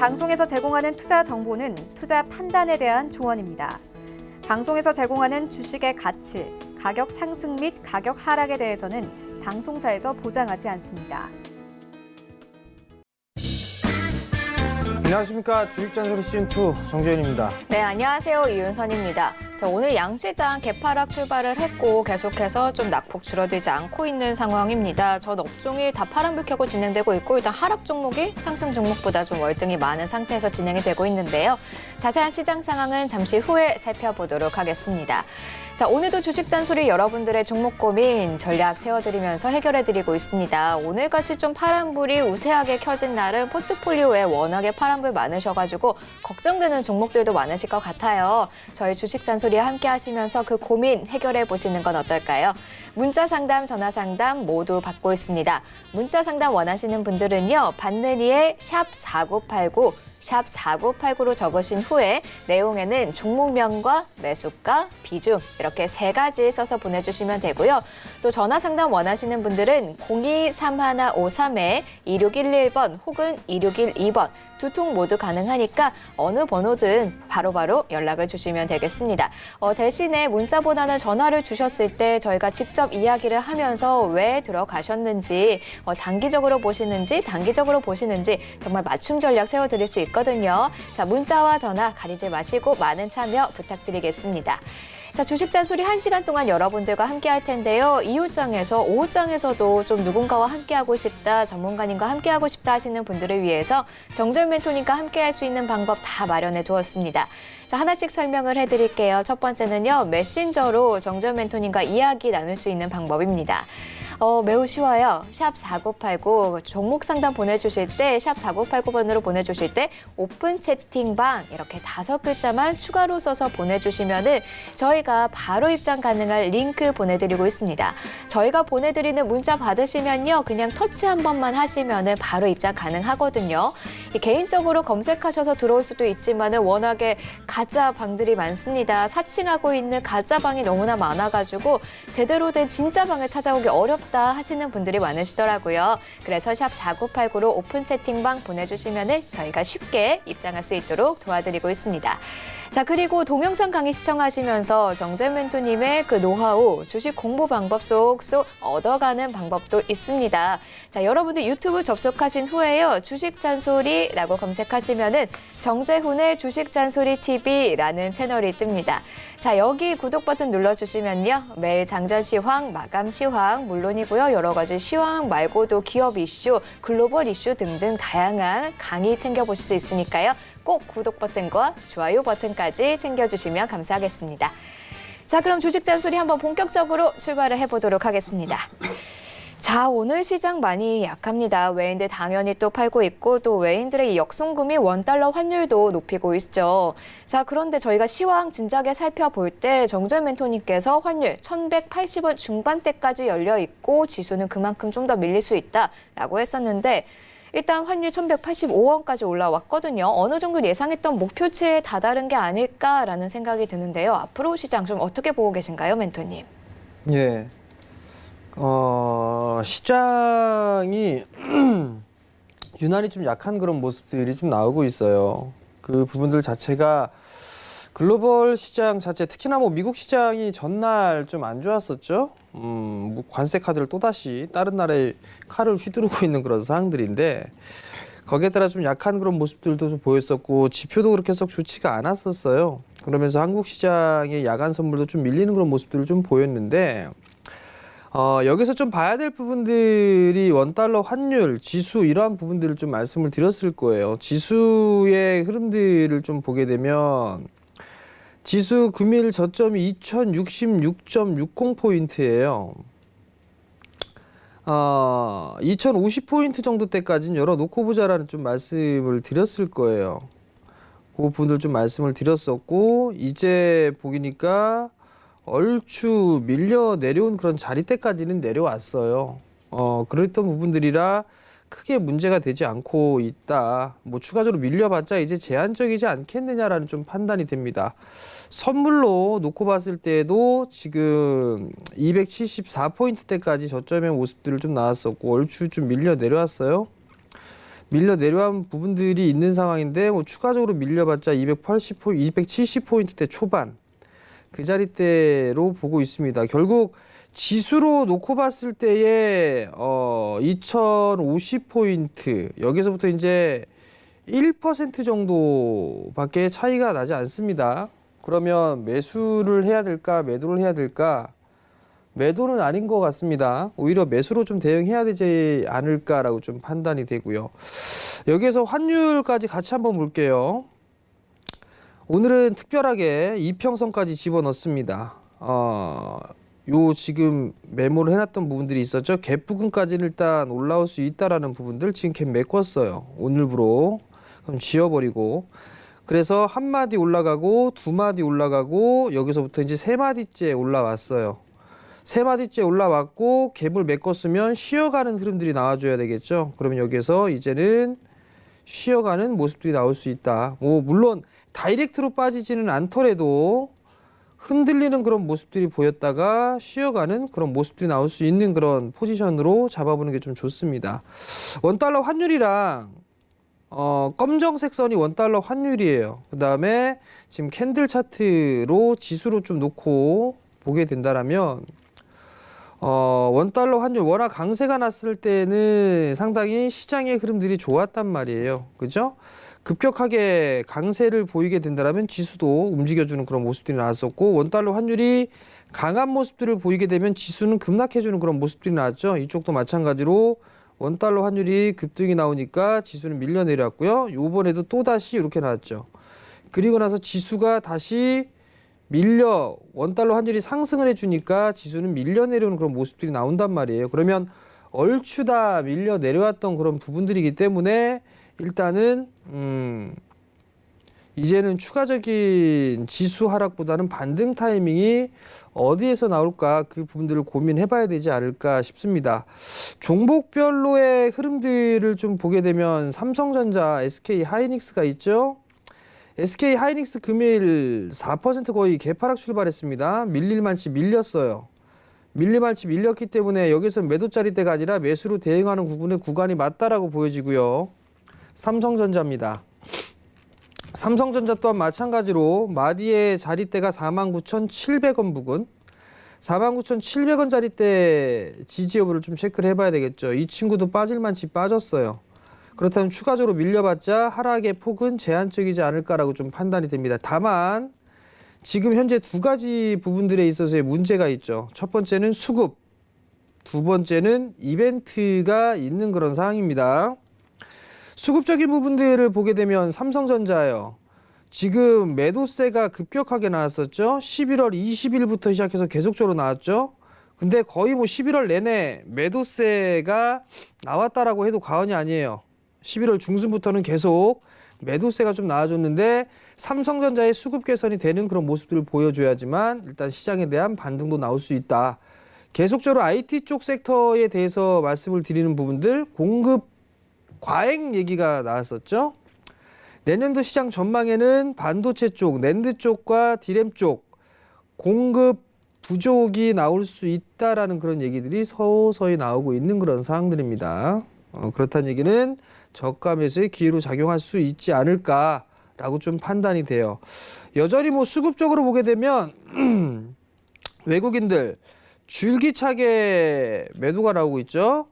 방송에서 제공하는 투자 정보는 투자 판단에 대한 조언입니다. 방송에서 제공하는 주식의 가치, 가격 상승 및 가격 하락에 대해서는 방송사에서 보장하지 않습니다. 안녕하십니까. 주식잔소리 시즌2 정재윤입니다. 네, 안녕하세요. 이윤선입니다. 자, 오늘 양시장 개파락 출발을 했고 계속해서 좀 낙폭 줄어들지 않고 있는 상황입니다. 전 업종이 다 파란불 켜고 진행되고 있고 일단 하락 종목이 상승 종목보다 좀 월등히 많은 상태에서 진행이 되고 있는데요. 자세한 시장 상황은 잠시 후에 살펴보도록 하겠습니다. 자, 오늘도 주식잔소리 여러분들의 종목 고민 전략 세워드리면서 해결해드리고 있습니다. 오늘같이 좀 파란불이 우세하게 켜진 날은 포트폴리오에 워낙에 파란불 많으셔가지고 걱정되는 종목들도 많으실 것 같아요. 저희 주식잔소리에 함께 하시면서 그 고민 해결해 보시는 건 어떨까요? 문자 상담, 전화 상담 모두 받고 있습니다. 문자 상담 원하시는 분들은요. 받느니에 샵4989 샵 4989로 적으신 후에 내용에는 종목명과 매수가, 비중 이렇게 3가지 써서 보내주시면 되고요. 또 전화 상담 원하시는 분들은 023153-2611번 혹은 2612번 두 통 모두 가능하니까 어느 번호든 바로바로 연락을 주시면 되겠습니다. 대신에 문자보다는 전화를 주셨을 때 저희가 직접 이야기를 하면서 왜 들어가셨는지, 장기적으로 보시는지 단기적으로 보시는지 정말 맞춤 전략 세워드릴 수 있거든요. 자, 문자와 전화 가리지 마시고 많은 참여 부탁드리겠습니다. 자, 주식잔소리 1시간 동안 여러분들과 함께 할 텐데요. 이웃장에서, 오후장에서도 좀 누군가와 함께하고 싶다, 전문가님과 함께하고 싶다 하시는 분들을 위해서 정재윤 멘토님과 함께할 수 있는 방법 다 마련해 두었습니다. 자, 하나씩 설명을 해드릴게요. 첫 번째는요. 메신저로 정재윤 멘토님과 이야기 나눌 수 있는 방법입니다. 매우 쉬워요. 샵 4989 종목 상담 보내주실 때 샵 4989번으로 보내주실 때 오픈 채팅방 이렇게 5글자만 추가로 써서 보내주시면은 저희가 바로 입장 가능할 링크 보내드리고 있습니다. 저희가 보내드리는 문자 받으시면요. 그냥 터치 한 번만 하시면은 바로 입장 가능하거든요. 개인적으로 검색하셔서 들어올 수도 있지만은 워낙에 가짜 방들이 많습니다. 사칭하고 있는 가짜 방이 너무나 많아가지고 제대로 된 진짜 방을 찾아오기 어렵다 하시는 분들이 많으시더라고요. 그래서 샵 4989로 오픈 채팅방 보내주시면은 저희가 쉽게 입장할 수 있도록 도와드리고 있습니다. 자, 그리고 동영상 강의 시청하시면서 정재윤 멘토님의 그 노하우, 주식 공부 방법 쏙쏙 얻어가는 방법도 있습니다. 자, 여러분들 유튜브 접속하신 후에요. 주식잔소리라고 검색하시면은 정재훈의 주식잔소리 TV라는 채널이 뜹니다. 자, 여기 구독 버튼 눌러주시면요. 매일 장전 시황, 마감 시황 물론이고요. 여러 가지 시황 말고도 기업 이슈, 글로벌 이슈 등등 다양한 강의 챙겨보실 수 있으니까요. 꼭 구독 버튼과 좋아요 버튼까지 챙겨주시면 감사하겠습니다. 자, 그럼 주식잔소리 한번 본격적으로 출발을 해보도록 하겠습니다. 자, 오늘 시장 많이 약합니다. 외인들 당연히 또 팔고 있고 또 외인들의 이 역송금이 원달러 환율도 높이고 있죠. 자, 그런데 저희가 시황 진작에 살펴볼 때 정재윤 멘토님께서 환율 1180원 중반대까지 열려 있고 지수는 그만큼 좀 더 밀릴 수 있다라고 했었는데 일단 환율 1185원까지 올라왔거든요. 어느 정도 예상했던 목표치에 다다른 게 아닐까라는 생각이 드는데요. 앞으로 시장 좀 어떻게 보고 계신가요, 멘토님? 예. 시장이 유난히 좀 약한 그런 모습들이 좀 나오고 있어요. 그 부분들 자체가 글로벌 시장 자체, 특히나 뭐 미국 시장이 전날 좀 안 좋았었죠. 관세 카드를 또다시 다른 나라에 칼을 휘두르고 있는 그런 상황들인데 거기에 따라 좀 약한 그런 모습들도 좀 보였었고 지표도 그렇게 썩 좋지가 않았었어요. 그러면서 한국 시장의 야간 선물도 좀 밀리는 그런 모습들을 좀 보였는데 여기서 좀 봐야 될 부분들이 원달러 환율, 지수 이러한 부분들을 좀 말씀을 드렸을 거예요. 지수의 흐름들을 좀 보게 되면 지수 금일 저점이 2066.60포인트예요. 2050포인트 정도 때까지는 열어놓고 보자라는 좀 말씀을 드렸을 거예요. 그 부분들 좀 말씀을 드렸었고 이제 보니까 얼추 밀려 내려온 그런 자리대까지는 내려왔어요. 그랬던 부분들이라 크게 문제가 되지 않고 있다. 뭐 추가적으로 밀려봤자 이제 제한적이지 않겠느냐라는 좀 판단이 됩니다. 선물로 놓고 봤을 때도 지금 274포인트대까지 저점의 모습들을 좀 나왔었고 얼추 좀 밀려 내려왔어요. 밀려 내려간 부분들이 있는 상황인데 뭐 추가적으로 밀려봤자 270포인트대 초반 그 자리대로 보고 있습니다. 결국 지수로 놓고 봤을 때에 2050포인트 여기서부터 이제 1% 정도밖에 차이가 나지 않습니다. 그러면 매수를 해야 될까 매도를 해야 될까? 매도는 아닌 것 같습니다. 오히려 매수로 좀 대응해야 되지 않을까라고 좀 판단이 되고요. 여기에서 환율까지 같이 한번 볼게요. 오늘은 특별하게 이평선까지 집어넣습니다. 요 지금 메모를 해놨던 부분들이 있었죠. 갭 부근까지는 일단 올라올 수 있다라는 부분들 지금 갭 메꿨어요. 오늘부로 그럼 지워버리고 그래서 한 마디 올라가고 두 마디 올라가고 여기서부터 이제 세 마디째 올라왔어요. 세 마디째 올라왔고 갭을 메꿨으면 쉬어가는 흐름들이 나와줘야 되겠죠. 그러면 여기서 이제는 쉬어가는 모습들이 나올 수 있다. 뭐 물론 다이렉트로 빠지지는 않더라도 흔들리는 그런 모습들이 보였다가 쉬어가는 그런 모습들이 나올 수 있는 그런 포지션으로 잡아보는 게 좀 좋습니다. 원달러 환율이랑 검정색 선이 원달러 환율이에요. 그 다음에 지금 캔들 차트로 지수로 좀 놓고 보게 된다라면 원달러 환율 워낙 강세가 났을 때는 상당히 시장의 흐름들이 좋았단 말이에요. 그죠? 급격하게 강세를 보이게 된다면 지수도 움직여주는 그런 모습들이 나왔었고 원달러 환율이 강한 모습들을 보이게 되면 지수는 급락해주는 그런 모습들이 나왔죠. 이쪽도 마찬가지로 원달러 환율이 급등이 나오니까 지수는 밀려 내려왔고요. 요번에도 또다시 이렇게 나왔죠. 그리고 나서 지수가 다시 밀려 원달러 환율이 상승을 해주니까 지수는 밀려 내려오는 그런 모습들이 나온단 말이에요. 그러면 얼추 다 밀려 내려왔던 그런 부분들이기 때문에 일단은 이제는 추가적인 지수 하락보다는 반등 타이밍이 어디에서 나올까 그 부분들을 고민해 봐야 되지 않을까 싶습니다. 종목별로의 흐름들을 좀 보게 되면 삼성전자, SK 하이닉스가 있죠. SK 하이닉스 금일 4% 거의 개파락 출발했습니다. 밀릴만치 밀렸어요. 밀릴만치 밀렸기 때문에 여기서 매도짜리대가 아니라 매수로 대응하는 구간이 맞다라고 보여지고요. 삼성전자입니다. 삼성전자 또한 마찬가지로 마디의 자리대가 49,700원 부근 49,700원 자리대 지지 여부를 좀 체크를 해봐야 되겠죠. 이 친구도 빠질만치 빠졌어요. 그렇다면 추가적으로 밀려봤자 하락의 폭은 제한적이지 않을까라고 좀 판단이 됩니다. 다만 지금 현재 두 가지 부분들에 있어서의 문제가 있죠. 첫 번째는 수급, 두 번째는 이벤트가 있는 그런 상황입니다. 수급적인 부분들을 보게 되면 삼성전자요. 지금 매도세가 급격하게 나왔었죠. 11월 20일부터 시작해서 계속적으로 나왔죠. 근데 거의 뭐 11월 내내 매도세가 나왔다라고 해도 과언이 아니에요. 11월 중순부터는 계속 매도세가 좀 나와줬는데 삼성전자의 수급 개선이 되는 그런 모습들을 보여줘야지만 일단 시장에 대한 반등도 나올 수 있다. 계속적으로 IT 쪽 섹터에 대해서 말씀을 드리는 부분들 공급 과잉 얘기가 나왔었죠. 내년도 시장 전망에는 반도체 쪽, 낸드 쪽과 디램 쪽 공급 부족이 나올 수 있다라는 그런 얘기들이 서서히 나오고 있는 그런 상황들입니다. 그렇다는 얘기는 저가 매수의 기회로 작용할 수 있지 않을까라고 좀 판단이 돼요. 여전히 뭐 수급적으로 보게 되면 외국인들 줄기차게 매도가 나오고 있죠.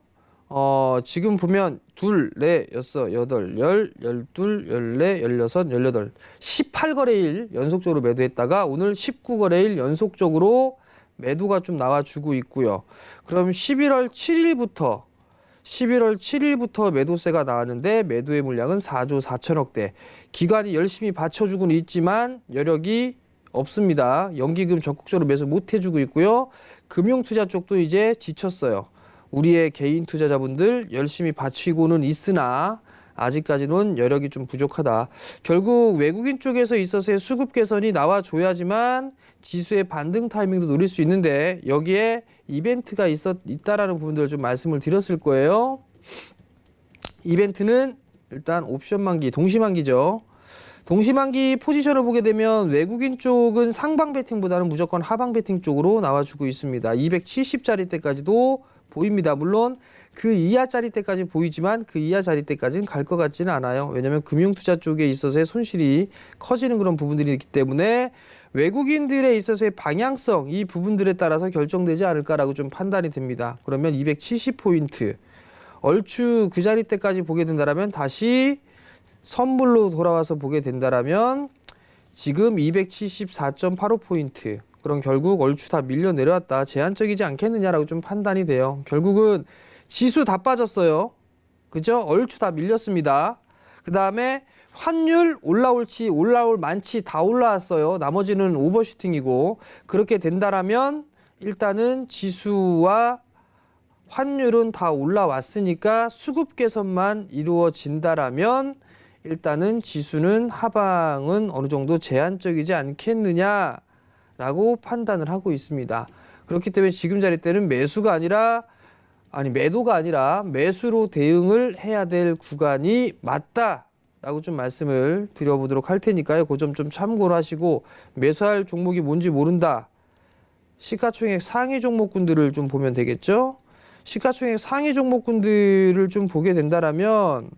지금 보면 둘, 넷, 여섯, 여덟, 열, 열둘, 열네, 열여섯, 열여덟 18거래일 연속적으로 매도했다가 오늘 19거래일 연속적으로 매도가 좀 나와주고 있고요. 그럼 11월 7일부터 매도세가 나왔는데 매도의 물량은 4조 4천억대. 기관이 열심히 받쳐주고는 있지만 여력이 없습니다. 연기금 적극적으로 매수 못 해주고 있고요. 금융투자 쪽도 이제 지쳤어요. 우리의 개인 투자자분들 열심히 받치고는 있으나 아직까지는 여력이 좀 부족하다. 결국 외국인 쪽에서 있어서의 수급 개선이 나와줘야지만 지수의 반등 타이밍도 노릴 수 있는데 여기에 이벤트가 있다라는 부분들을 좀 말씀을 드렸을 거예요. 이벤트는 일단 옵션 만기, 동시만기죠. 동시만기 포지션을 보게 되면 외국인 쪽은 상방 베팅보다는 무조건 하방 베팅 쪽으로 나와주고 있습니다. 270짜리 때까지도 보입니다. 물론 그 이하 자리대까지 보이지만 그 이하 자리대까지는 갈 것 같지는 않아요. 왜냐하면 금융투자 쪽에 있어서의 손실이 커지는 그런 부분들이 있기 때문에 외국인들에 있어서의 방향성, 이 부분들에 따라서 결정되지 않을까라고 좀 판단이 됩니다. 그러면 270포인트 얼추 그 자리대까지 보게 된다면 다시 선물로 돌아와서 보게 된다면 지금 274.85포인트, 그럼 결국 얼추 다 밀려 내려왔다, 제한적이지 않겠느냐라고 좀 판단이 돼요. 결국은 지수 다 빠졌어요. 그죠? 얼추 다 밀렸습니다. 그 다음에 환율 올라올지 올라올 만치 다 올라왔어요. 나머지는 오버슈팅이고, 그렇게 된다라면 일단은 지수와 환율은 다 올라왔으니까 수급 개선만 이루어진다라면 일단은 지수는 하방은 어느 정도 제한적이지 않겠느냐라고 판단을 하고 있습니다. 그렇기 때문에 지금 자리대는 매도가 아니라 매수로 대응을 해야 될 구간이 맞다라고 좀 말씀을 드려보도록 할 테니까요. 그 점 좀 참고를 하시고, 매수할 종목이 뭔지 모른다, 시가총액 상위 종목군들을 좀 보면 되겠죠. 시가총액 상위 종목군들을 좀 보게 된다라면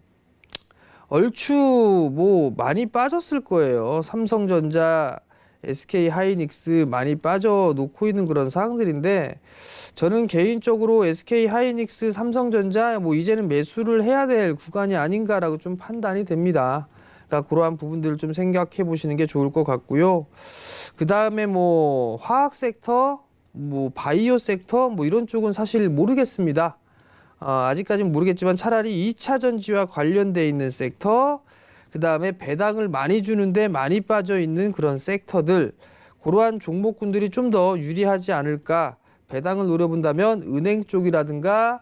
얼추 뭐 많이 빠졌을 거예요. 삼성전자, SK 하이닉스 많이 빠져놓고 있는 그런 상황들인데, 저는 개인적으로 SK 하이닉스, 삼성전자 뭐 이제는 매수를 해야 될 구간이 아닌가라고 좀 판단이 됩니다. 그러니까 그러한 부분들을 좀 생각해 보시는 게 좋을 것 같고요. 그 다음에 뭐 화학 섹터, 뭐 바이오 섹터 뭐 이런 쪽은 사실 모르겠습니다. 아직까지는 모르겠지만 차라리 2차 전지와 관련돼 있는 섹터, 그 다음에 배당을 많이 주는데 많이 빠져 있는 그런 섹터들, 그러한 종목군들이 좀 더 유리하지 않을까. 배당을 노려본다면 은행 쪽이라든가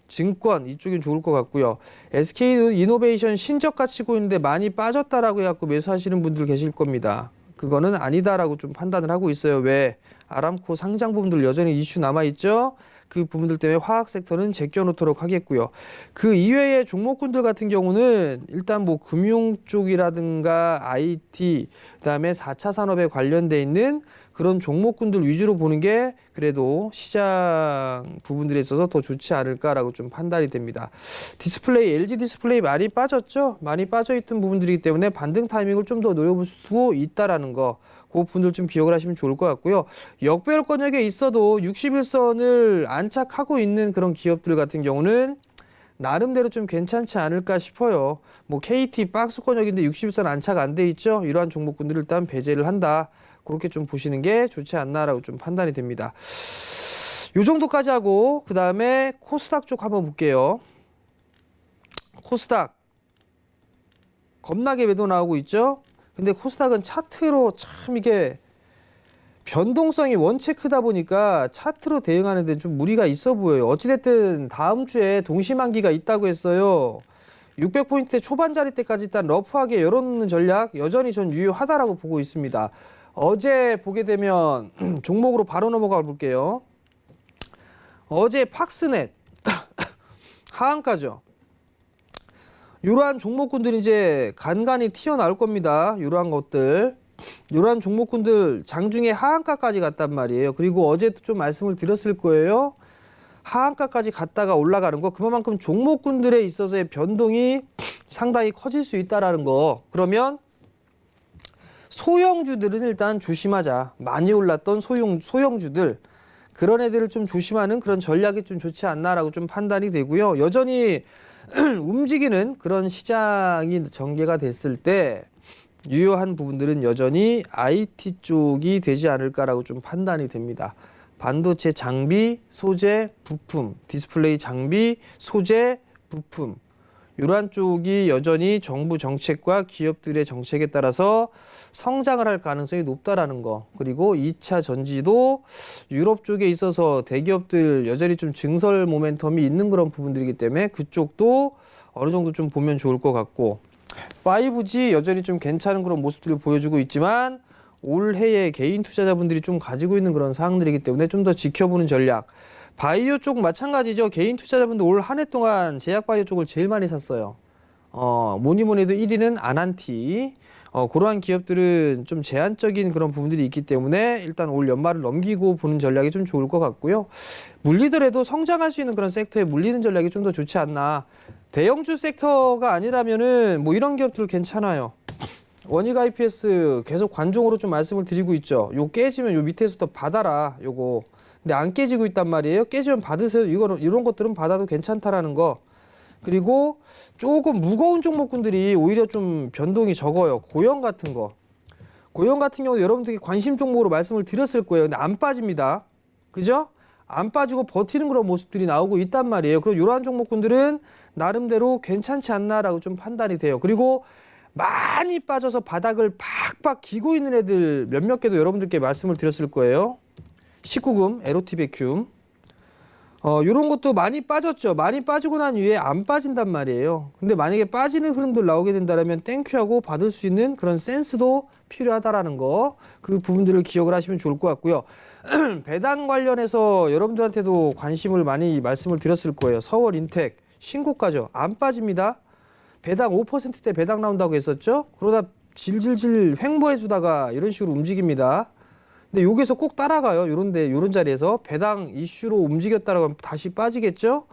증권 이쪽이 좋을 것 같고요. SK 이노베이션 신적 가치 보이는데 많이 빠졌다라고 해갖고 매수하시는 분들 계실 겁니다. 그거는 아니다라고 좀 판단을 하고 있어요. 왜? 아람코 상장 부분들 여전히 이슈 남아있죠. 그 부분들 때문에 화학 섹터는 제껴놓도록 하겠고요. 그 이외의 종목군들 같은 경우는 일단 뭐 금융 쪽이라든가 IT, 그다음에 4차 산업에 관련돼 있는 그런 종목군들 위주로 보는 게 그래도 시장 부분들에 있어서 더 좋지 않을까라고 좀 판단이 됩니다. 디스플레이, LG 디스플레이 많이 빠졌죠? 많이 빠져있던 부분들이기 때문에 반등 타이밍을 좀 더 노려볼 수도 있다라는 거, 그 부분들 좀 기억을 하시면 좋을 것 같고요. 역배열권역에 있어도 61선을 안착하고 있는 그런 기업들 같은 경우는 나름대로 좀 괜찮지 않을까 싶어요. 뭐 KT 박스권역인데 61선 안착 안 돼 있죠? 이러한 종목군들을 일단 배제를 한다. 그렇게 좀 보시는 게 좋지 않나라고 좀 판단이 됩니다. 요 정도까지 하고 그 다음에 코스닥 쪽 한번 볼게요. 코스닥 겁나게 매도 나오고 있죠? 근데 코스닥은 차트로 참 이게 변동성이 원체크다 보니까 차트로 대응하는데 좀 무리가 있어 보여요. 어찌됐든 다음 주에 동시만기가 있다고 했어요. 600포인트 초반 자리 때까지 일단 러프하게 열어놓는 전략 여전히 전 유효하다라고 보고 있습니다. 어제 보게 되면 종목으로 바로 넘어가 볼게요. 어제 팍스넷 하한가죠. 이러한 종목군들이 이제 간간히 튀어나올 겁니다. 이러한 것들, 이러한 종목군들 장중에 하한가까지 갔단 말이에요. 그리고 어제도 좀 말씀을 드렸을 거예요. 하한가까지 갔다가 올라가는 거, 그만큼 종목군들에 있어서의 변동이 상당히 커질 수 있다라는 거. 그러면 소형주들은 일단 조심하자. 많이 올랐던 소형주들, 그런 애들을 좀 조심하는 그런 전략이 좀 좋지 않나라고 좀 판단이 되고요. 여전히 움직이는 그런 시장이 전개가 됐을 때 유효한 부분들은 여전히 IT 쪽이 되지 않을까라고 좀 판단이 됩니다. 반도체 장비, 소재, 부품, 디스플레이 장비, 소재, 부품, 이러한 쪽이 여전히 정부 정책과 기업들의 정책에 따라서 성장을 할 가능성이 높다라는 거. 그리고 2차 전지도 유럽 쪽에 있어서 대기업들 여전히 좀 증설 모멘텀이 있는 그런 부분들이기 때문에 그쪽도 어느 정도 좀 보면 좋을 것 같고, 5G 여전히 좀 괜찮은 그런 모습들을 보여주고 있지만 올해에 개인 투자자분들이 좀 가지고 있는 그런 사항들이기 때문에 좀 더 지켜보는 전략. 바이오 쪽 마찬가지죠. 개인 투자자분들 올 한 해 동안 제약 바이오 쪽을 제일 많이 샀어요. 뭐니 해도 1위는 아난티, 그러한 기업들은 좀 제한적인 그런 부분들이 있기 때문에 일단 올 연말을 넘기고 보는 전략이 좀 좋을 것 같고요. 물리더라도 성장할 수 있는 그런 섹터에 물리는 전략이 좀 더 좋지 않나. 대형주 섹터가 아니라면은 뭐 이런 기업들 괜찮아요. 원익 IPS 계속 관종으로 좀 말씀을 드리고 있죠. 요 깨지면 요 밑에서부터 받아라, 요거. 근데 안 깨지고 있단 말이에요. 깨지면 받으세요. 이런 것들은 받아도 괜찮다라는 거. 그리고 조금 무거운 종목군들이 오히려 좀 변동이 적어요. 고영 같은 거. 고영 같은 경우는 여러분들께 관심 종목으로 말씀을 드렸을 거예요. 근데 안 빠집니다. 그죠? 안 빠지고 버티는 그런 모습들이 나오고 있단 말이에요. 그럼 이러한 종목군들은 나름대로 괜찮지 않나라고 좀 판단이 돼요. 그리고 많이 빠져서 바닥을 팍팍 기고 있는 애들 몇몇 개도 여러분들께 말씀을 드렸을 거예요. 19금, LOT 베큐um. 요런 것도 많이 빠졌죠. 많이 빠지고 난 이후에 안 빠진단 말이에요. 근데 만약에 빠지는 흐름들 나오게 된다면 땡큐하고 받을 수 있는 그런 센스도 필요하다라는 거. 그 부분들을 기억을 하시면 좋을 것 같고요. 배당 관련해서 여러분들한테도 관심을 많이 말씀을 드렸을 거예요. 서월 인텍 신고가죠. 안 빠집니다. 배당 5%대 배당 나온다고 했었죠. 그러다 질질질 횡보해 주다가 이런 식으로 움직입니다. 근데 여기서 꼭 따라가요. 요런 자리에서 배당 이슈로 움직였다라고 하면 다시 빠지겠죠.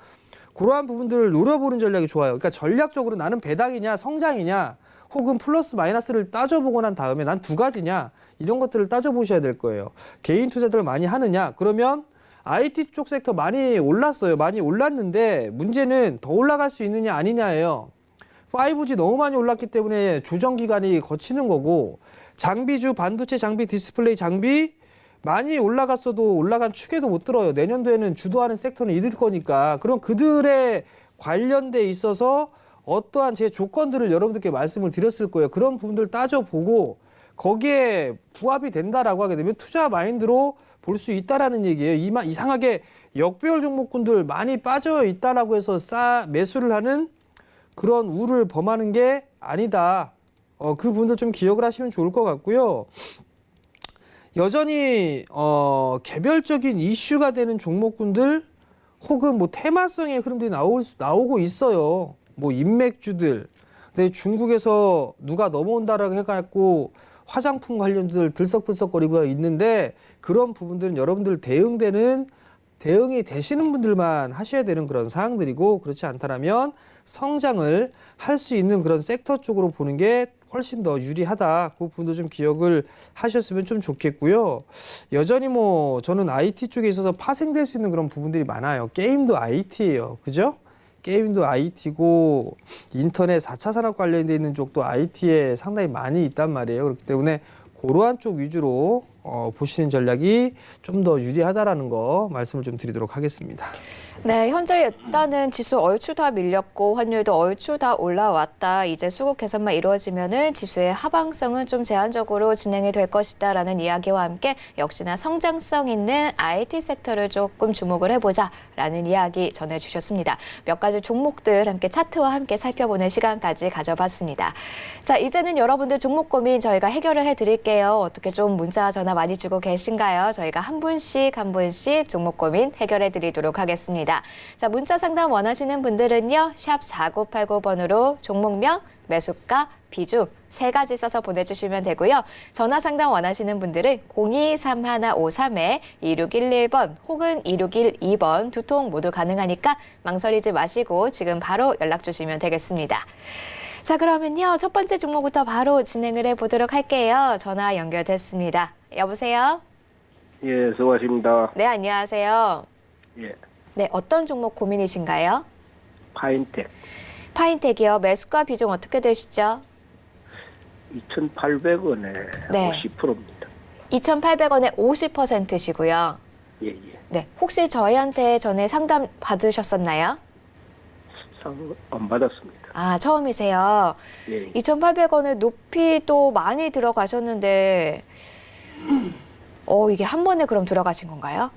그러한 부분들을 노려보는 전략이 좋아요. 그러니까 전략적으로 나는 배당이냐 성장이냐 혹은 플러스 마이너스를 따져보고 난 다음에 난 두 가지냐 이런 것들을 따져보셔야 될 거예요. 개인 투자들을 많이 하느냐 그러면 IT 쪽 섹터 많이 올랐어요. 많이 올랐는데 문제는 더 올라갈 수 있느냐 아니냐예요. 5G 너무 많이 올랐기 때문에 조정 기간이 거치는 거고 장비주, 반도체 장비, 디스플레이 장비 많이 올라갔어도 올라간 축에도 못 들어요. 내년도에는 주도하는 섹터는 이들 거니까. 그럼 그들의 관련돼 있어서 어떠한 제 조건들을 여러분들께 말씀을 드렸을 거예요. 그런 부분들 따져보고 거기에 부합이 된다라고 하게 되면 투자 마인드로 볼 수 있다라는 얘기예요. 이상하게 역배열 종목군들 많이 빠져 있다라고 해서 매수를 하는 그런 우를 범하는 게 아니다. 그 부분들 좀 기억을 하시면 좋을 것 같고요. 여전히 개별적인 이슈가 되는 종목군들 혹은 뭐 테마성의 흐름들이 나오고 있어요. 뭐 인맥주들. 근데 중국에서 누가 넘어온다라고 해갖고 화장품 관련들 들썩들썩거리고 있는데 그런 부분들은 여러분들 대응이 되시는 분들만 하셔야 되는 그런 사항들이고 그렇지 않다면 성장을 할 수 있는 그런 섹터 쪽으로 보는 게 훨씬 더 유리하다. 그 부분도 좀 기억을 하셨으면 좀 좋겠고요. 여전히 뭐 저는 IT 쪽에 있어서 파생될 수 있는 그런 부분들이 많아요. 게임도 IT예요. 그죠? 게임도 IT고 인터넷 4차 산업 관련돼 있는 쪽도 IT에 상당히 많이 있단 말이에요. 그렇기 때문에 그러한 쪽 위주로 보시는 전략이 좀 더 유리하다라는 거 말씀을 좀 드리도록 하겠습니다. 네, 현재 일단은 지수 얼추 다 밀렸고 환율도 얼추 다 올라왔다. 이제 수급 개선만 이루어지면은 지수의 하방성은 좀 제한적으로 진행이 될 것이다라는 이야기와 함께 역시나 성장성 있는 IT 섹터를 조금 주목을 해보자라는 이야기 전해주셨습니다. 몇 가지 종목들 함께 차트와 함께 살펴보는 시간까지 가져봤습니다. 자, 이제는 여러분들 종목 고민 저희가 해결을 해드릴게요. 어떻게 좀 문자 전화 많이 주고 계신가요? 저희가 한 분씩 종목 고민 해결해드리도록 하겠습니다. 자, 문자 상담 원하시는 분들은요. 샵 4989번으로 종목명, 매수가, 비중 세 가지 써서 보내주시면 되고요. 전화 상담 원하시는 분들은 023153-2611번 혹은 2612번 두 통 모두 가능하니까 망설이지 마시고 지금 바로 연락 주시면 되겠습니다. 자, 그러면요. 첫 번째 종목부터 바로 진행을 해보도록 할게요. 전화 연결됐습니다. 여보세요? 예, 수고하십니다. 네, 안녕하세요. 예, 네, 어떤 종목 고민이신가요? 파인텍 파인텍이요. 매수가 비중 어떻게 되시죠? 2,800원에 네. 50%입니다. 2,800원에 50%시고요. 예, 예. 네, 혹시 저희한테 전에 상담 받으셨었나요? 상 안 받았습니다. 아, 처음이세요. 예, 2,800원에 높이 또 많이 들어가셨는데 이게 한 번에 그럼 들어가신 건가요?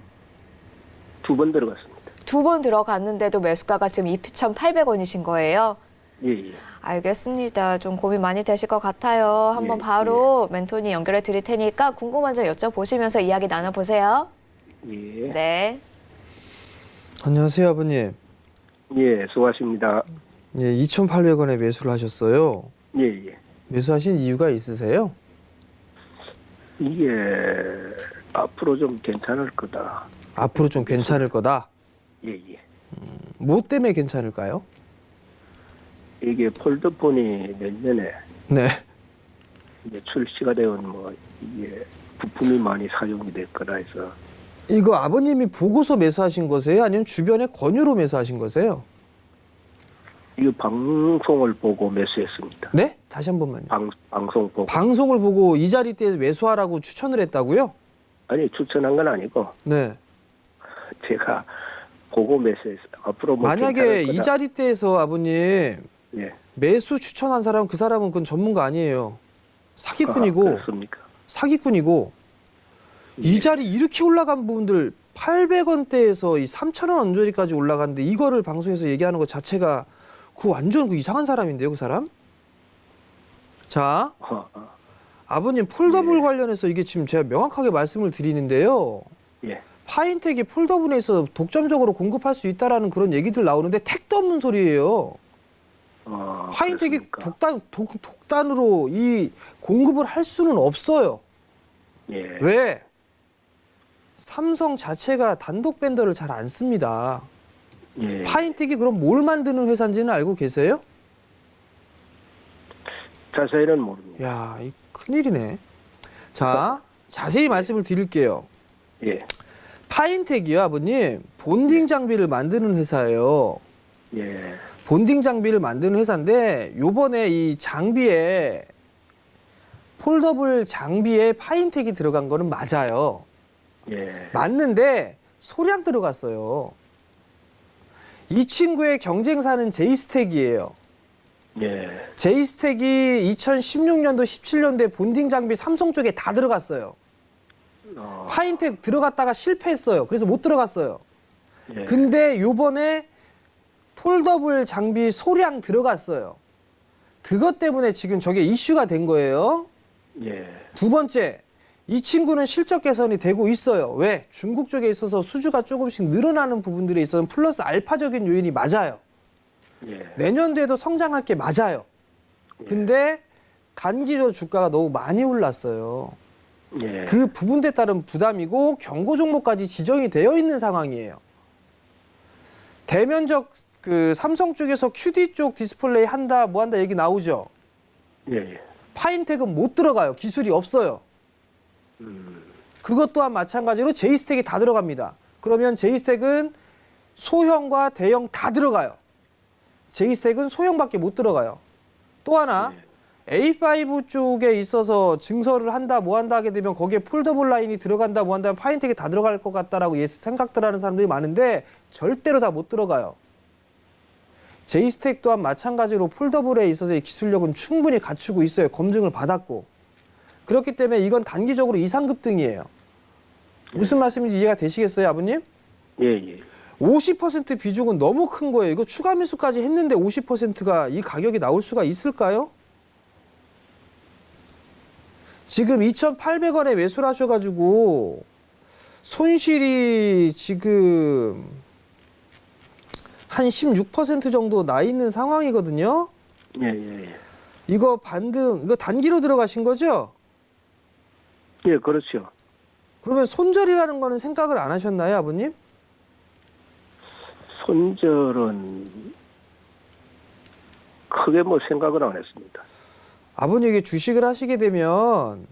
2번 들어갔습니다. 두 번 들어갔는데도 매수가가 지금 2,800원이신 거예요? 예, 예. 알겠습니다. 좀 고민 많이 되실 것 같아요. 한번 예, 바로 멘토님 연결해 드릴 테니까 궁금한 점 여쭤보시면서 이야기 나눠보세요. 예. 네. 안녕하세요, 아버님. 예, 수고하십니다. 예, 2,800원에 매수를 하셨어요. 예, 예. 매수하신 이유가 있으세요? 이게 앞으로 좀 괜찮을 거다. 앞으로 좀 괜찮을 거다. 예, 예. 뭐 때문에 괜찮을까요? 이게 폴더폰이 내년에 네. 이제 출시가 되면 뭐 이게 부품이 많이 사용이 될 거라 해서 이거 아버님이 보고서 매수하신 거세요? 아니면 주변의 권유로 매수하신 거세요? 이 방송을 보고 매수했습니다. 네? 다시 한 번만요. 방송 보고. 방송을 보고 이 자리 때 매수하라고 추천을 했다고요? 아니 추천한 건 아니고 네. 제가 보고 매수했어요. 앞으로 뭐 만약에 괜찮을 이 거다. 자리 때에서 아버님 예. 매수 추천한 사람 그 사람은 그건 전문가 아니에요. 사기꾼이고 그렇습니까? 사기꾼이고 이 예. 자리 이렇게 올라간 부분들 800원대에서 이 3,000원 언저리까지 올라갔는데 이거를 방송에서 얘기하는 것 자체가 그 완전 그 이상한 사람인데요, 그 사람? 자, 아버님 폴더블 예. 관련해서 이게 지금 제가 명확하게 말씀을 드리는데요. 예. 파인텍이 폴더블에서 독점적으로 공급할 수 있다라는 그런 얘기들 나오는데 택도 없는 소리예요. 파인텍이 그렇습니까? 독단으로 이 공급을 할 수는 없어요. 예. 왜? 삼성 자체가 단독 벤더를 잘 안 씁니다. 예. 파인텍이 그럼 뭘 만드는 회사인지는 알고 계세요? 자세히는 모릅니다. 야, 이 큰일이네. 자, 자세히 말씀을 드릴게요. 예. 파인텍이요, 아버님, 본딩 장비를 만드는 회사예요. 예. 본딩 장비를 만드는 회사인데 요번에 이 장비에 폴더블 장비에 파인텍이 들어간 거는 맞아요. 예. 맞는데 소량 들어갔어요. 이 친구의 경쟁사는 제이스텍이에요. 예. 제이스텍이 2016년도, 17년도에 본딩 장비 삼성 쪽에 다 들어갔어요. 파인텍 들어갔다가 실패했어요. 그래서 못 들어갔어요. 예. 근데 요번에 폴더블 장비 소량 들어갔어요. 그것 때문에 지금 저게 이슈가 된 거예요. 예. 두 번째, 이 친구는 실적 개선이 되고 있어요. 왜? 중국 쪽에 있어서 수주가 조금씩 늘어나는 부분들에 있어서는 플러스 알파적인 요인이 맞아요. 예. 내년도에도 성장할 게 맞아요. 근데 단기적으로 주가가 너무 많이 올랐어요. 예. 그 부분에 따른 부담이고 경고 종목까지 지정이 되어 있는 상황이에요. 대면적 그 삼성 쪽에서 QD 쪽 디스플레이 한다 뭐 한다 얘기 나오죠. 예. 파인텍은 못 들어가요. 기술이 없어요. 그것 또한 마찬가지로 제이스텍이 다 들어갑니다. 그러면 제이스텍은 소형과 대형 다 들어가요. 제이스텍은 소형밖에 못 들어가요. 또 하나 A5 쪽에 있어서 증설을 한다 뭐 한다 하게 되면 거기에 폴더블 라인이 들어간다 뭐 한다면 파인텍이 다 들어갈 것 같다라고 생각들 하는 사람들이 많은데 절대로 다 못 들어가요. 제이스텍 또한 마찬가지로 폴더블에 있어서의 기술력은 충분히 갖추고 있어요. 검증을 받았고. 그렇기 때문에 이건 단기적으로 이상급등이에요. 무슨 말씀인지 이해가 되시겠어요, 아버님? 예. 예. 50% 비중은 너무 큰 거예요. 이거 추가 매수까지 했는데 50%가 이 가격이 나올 수가 있을까요? 지금 2,800원에 매수를 하셔가지고 손실이 지금 한 16% 정도 나 있는 상황이거든요. 예. 이거 반등, 이거 단기로 들어가신 거죠? 예, 그렇죠. 그러면 손절이라는 거는 생각을 안 하셨나요, 아버님? 손절은 크게 뭐 생각을 안 했습니다. 아버님에게 주식을 하시게 되면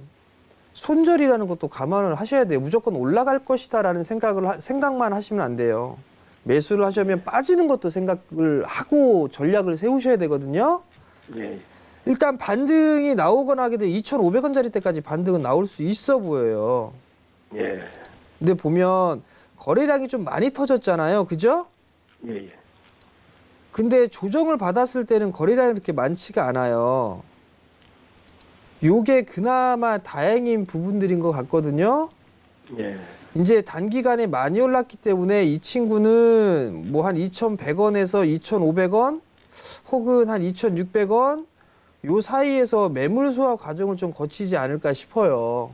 손절이라는 것도 감안을 하셔야 돼요. 무조건 올라갈 것이다라는 생각만 하시면 안 돼요. 매수를 하시면 빠지는 것도 생각을 하고 전략을 세우셔야 되거든요. 예. 일단 반등이 나오거나 하게 되면 2,500원짜리 때까지 반등은 나올 수 있어 보여요. 예. 근데 보면 거래량이 좀 많이 터졌잖아요. 그죠? 예. 근데 조정을 받았을 때는 거래량이 그렇게 많지가 않아요. 요게 그나마 다행인 부분들인 것 같거든요. 예. 이제 단기간에 많이 올랐기 때문에 이 친구는 뭐 한 2,100원에서 2,500원 혹은 한 2,600원 요 사이에서 매물 소화 과정을 좀 거치지 않을까 싶어요.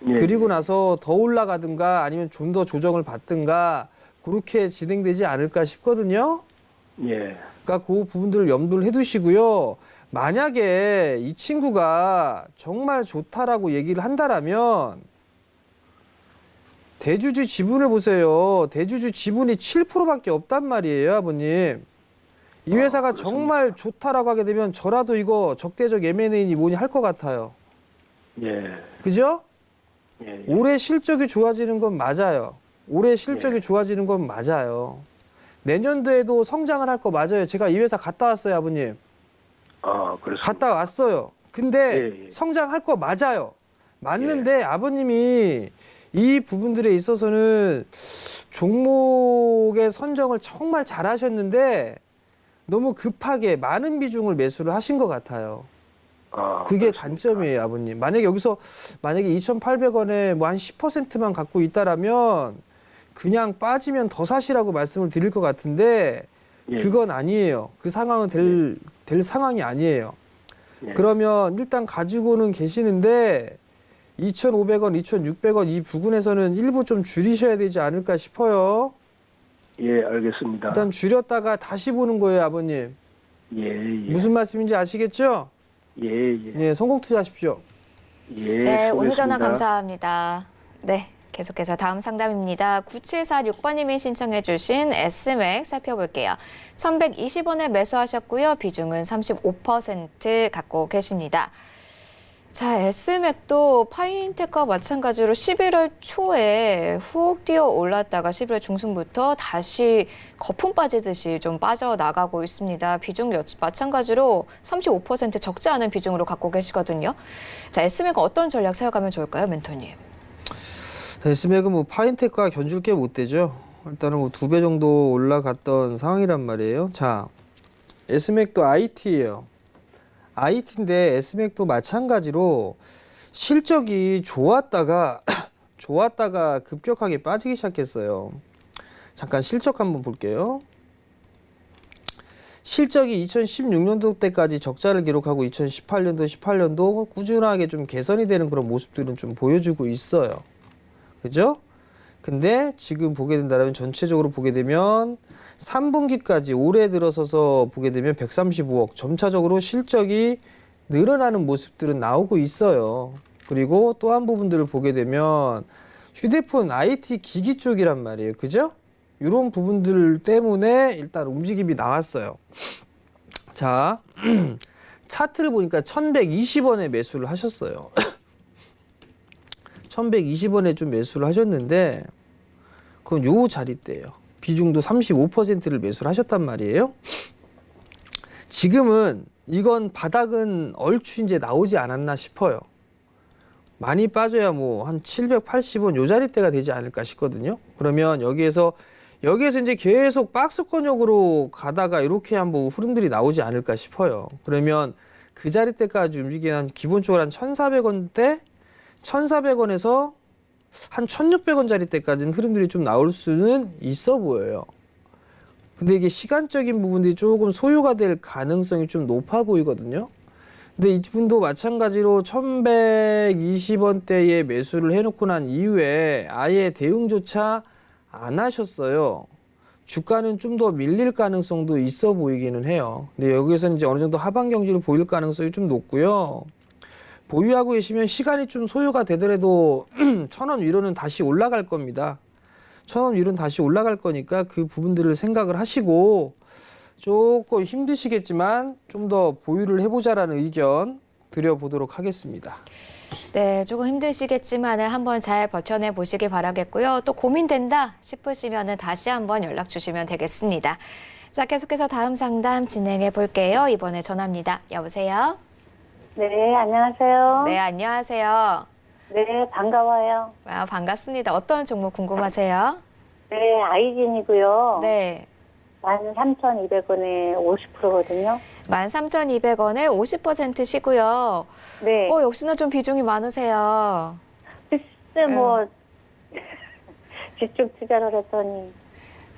예. 그리고 나서 더 올라가든가 아니면 좀 더 조정을 받든가 그렇게 진행되지 않을까 싶거든요. 예. 그러니까 그 부분들을 염두를 해두시고요. 만약에 이 친구가 정말 좋다라고 얘기를 한다라면 대주주 지분을 보세요. 대주주 지분이 7%밖에 없단 말이에요, 아버님. 이 회사가 그렇습니까? 정말 좋다라고 하게 되면 저라도 이거 적대적 M&A니 뭐니 할 것 같아요. 예. 그죠? 예. 올해 실적이 좋아지는 건 맞아요. 올해 실적이 좋아지는 건 맞아요. 내년도에도 성장을 할 거 맞아요. 제가 이 회사 갔다 왔어요, 아버님. 그렇습니다. 갔다 왔어요. 근데 예, 예. 성장할 거 맞아요. 맞는데 아버님이 이 부분들에 있어서는 종목의 선정을 정말 잘하셨는데 너무 급하게 많은 비중을 매수를 하신 것 같아요. 그게 그렇습니까? 단점이에요, 아버님. 만약에 여기서 만약에 2,800원에 뭐 한 10%만 갖고 있다라면 그냥 빠지면 더 사시라고 말씀을 드릴 것 같은데 예. 그건 아니에요. 그 상황은 될 상황이 아니에요. 예. 그러면 일단 가지고는 계시는데 2,500원, 2,600원 이 부근에서는 일부 좀 줄이셔야 되지 않을까 싶어요. 예, 알겠습니다. 일단 줄였다가 다시 보는 거예요, 아버님. 예, 예. 무슨 말씀인지 아시겠죠? 예, 예. 예, 성공 투자하십시오. 예. 네, 오늘 전화 수고했습니다. 감사합니다. 네, 계속해서 다음 상담입니다. 9746번님이 신청해 주신 S맥 살펴볼게요. 1,120원에 매수하셨고요. 비중은 35% 갖고 계십니다. 자, S맥도 파이인텍과 마찬가지로 11월 초에 훅 뛰어 올랐다가 11월 중순부터 다시 거품 빠지듯이 좀 빠져나가고 있습니다. 비중 마찬가지로 35% 적지 않은 비중으로 갖고 계시거든요. 자, S맥은 어떤 전략 세워가면 좋을까요, 멘토님? S맥은 뭐 파인텍과 견줄 게 못 되죠. 일단은 뭐 2배 정도 올라갔던 상황이란 말이에요. 자, S맥도 IT예요. IT인데 S맥도 마찬가지로 실적이 좋았다가 급격하게 빠지기 시작했어요. 잠깐 실적 한번 볼게요. 실적이 2016년도 때까지 적자를 기록하고 18년도 꾸준하게 좀 개선이 되는 그런 모습들은 좀 보여주고 있어요. 그죠? 근데 지금 보게 된다면 전체적으로 보게 되면 3분기까지 올해 들어서서 보게 되면 135억 점차적으로 실적이 늘어나는 모습들은 나오고 있어요. 그리고 또 한 부분들을 보게 되면 휴대폰 IT 기기 쪽이란 말이에요. 그죠? 이런 부분들 때문에 일단 움직임이 나왔어요. 자, 차트를 보니까 1,120원에 매수를 하셨어요. 1,120원에 좀 매수를 하셨는데 그건 요 자리대예요. 비중도 35%를 매수를 하셨단 말이에요. 지금은 이건 바닥은 얼추 이제 나오지 않았나 싶어요. 많이 빠져야 뭐 한 780원 요 자리대가 되지 않을까 싶거든요. 그러면 여기에서 이제 계속 박스권역으로 가다가 이렇게 한번 흐름들이 나오지 않을까 싶어요. 그러면 그 자리대까지 움직이는 한 기본적으로 한 1,400원대 1,400원에서 한 1,600원짜리 때까지는 흐름들이 좀 나올 수는 있어 보여요. 근데 이게 시간적인 부분들이 조금 소요가 될 가능성이 좀 높아 보이거든요. 근데 이분도 마찬가지로 1,120원대에 매수를 해놓고 난 이후에 아예 대응조차 안 하셨어요. 주가는 좀 더 밀릴 가능성도 있어 보이기는 해요. 근데 여기에서는 이제 어느 정도 하방 경지를 보일 가능성이 좀 높고요. 보유하고 계시면 시간이 좀 소요가 되더라도 1,000원 위로는 다시 올라갈 겁니다. 1,000원 위로는 다시 올라갈 거니까 그 부분들을 생각을 하시고 조금 힘드시겠지만 좀 더 보유를 해보자라는 의견 드려보도록 하겠습니다. 네, 조금 힘드시겠지만 한번 잘 버텨내 보시기 바라겠고요. 또 고민된다 싶으시면 다시 한번 연락 주시면 되겠습니다. 자, 계속해서 다음 상담 진행해 볼게요. 이번에 전화입니다. 여보세요? 네, 안녕하세요. 네, 안녕하세요. 네, 반가워요. 아, 반갑습니다. 어떤 종목 궁금하세요? 네, 아이진이고요. 네. 13,200원에 50%거든요. 13,200원에 50% 시고요. 네. 역시나 좀 비중이 많으세요. 글쎄, 뭐, 집중 투자를 했더니,